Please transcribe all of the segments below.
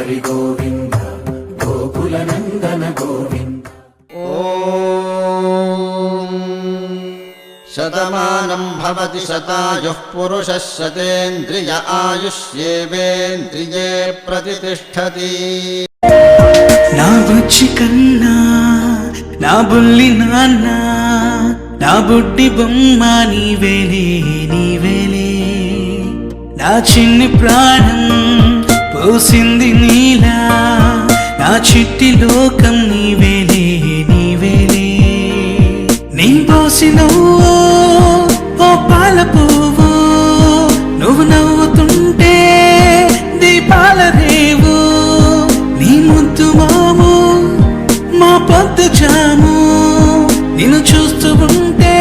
హరి గోవింద గోకుల నందన గోవింద. శతమానం భవతి శతాయుః పురుషः శతేంద్రియ ఆయుష్యేవేంద్రియే ప్రతిష్ఠతి. నా బుజ్జి కన్నా నా బుల్లి నాన్న నా బుడ్డి బొమ్మ నీవేలే నీవేలే. నా చిన్ని ప్రాణం పోసింది నీలా నా చిట్టి లోకం నీవేలే నీవేలే. నీ పోసినవు ఓ పాల పువ్వు నువ్వు నవ్వుతుంటే దీపాల రేవు. నీ ముద్దు మాము మా పొద్దు జాము నిన్ను చూస్తూ ఉంటే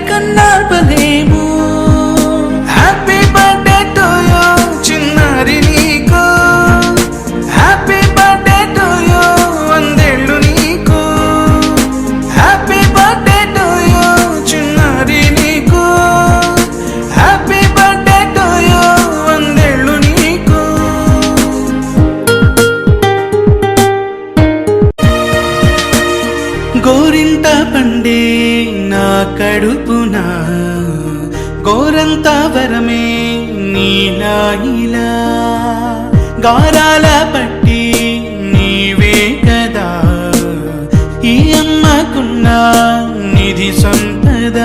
కన్నార్పలేము. హ్యాపీ బర్త్డే టు యూ చిన్నారి నీకు. హ్యాపీ బర్త్డే టు యూ వందేళ్ళు నీకు. హ్యాపీ బర్త్డే టు యూ చిన్నారి నీకు. హ్యాపీ బర్త్డే టు యూ వందేళ్ళు నీకు. గోరింట పండే నా కడుపున గోరంత వరమే నీలా ఇలా. గారాల పట్టి నీవే కదా ఈ అమ్మకున్న నిధి సంపద.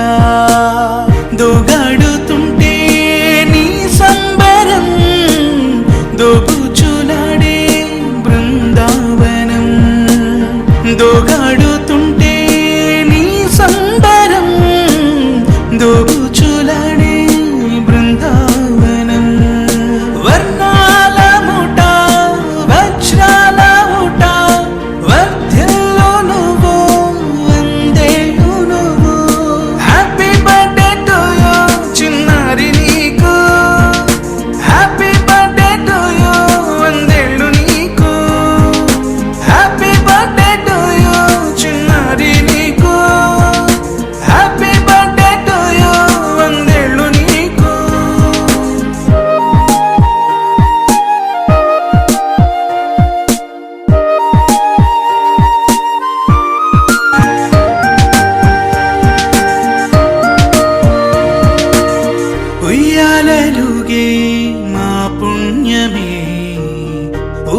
దోగాడుతుంటే నీ సంబరం దోబుచులాడే బృందావనం. దోగాడుతుంటే నీ సంబరం దోబుచులాడే బృందావనం. వర్ణాల ముఠ వజ్రాల ముఠ వర్ధిల్లు నువ్వు వందేళ్ళు నువ్వు. హ్యాపీ బర్త్డే టు యూ చిన్నారి నీకు. హ్యాపీ బర్త్డే టు యూ వందేళ్ళు నీకు. హ్యాపీ బర్త్డే టు యూ చిన్నారి నీకు. హ్యాపీ బర్త్డే టు యూ వందేళ్ళు నీకు. ఉయ్యాలలుగే మా పుణ్యమే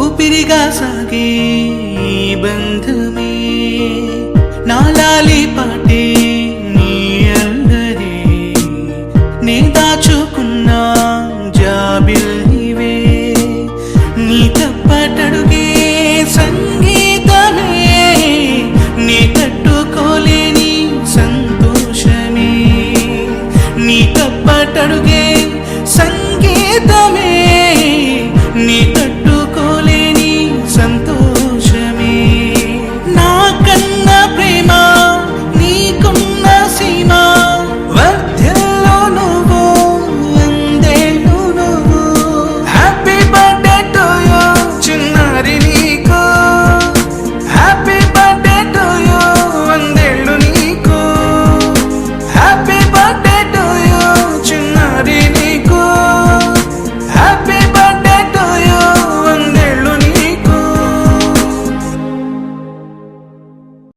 ఊపిరిగా సాగే ఈ బంధమే. నాలాలి పాటే నీ అల్లరే నే దాచుకున్న జాబిల్లివే. నీ తప్పటడుగే సంగీతమే నీ తట్టుకోలేని సంతోషమే. నీ తప్పటడుగే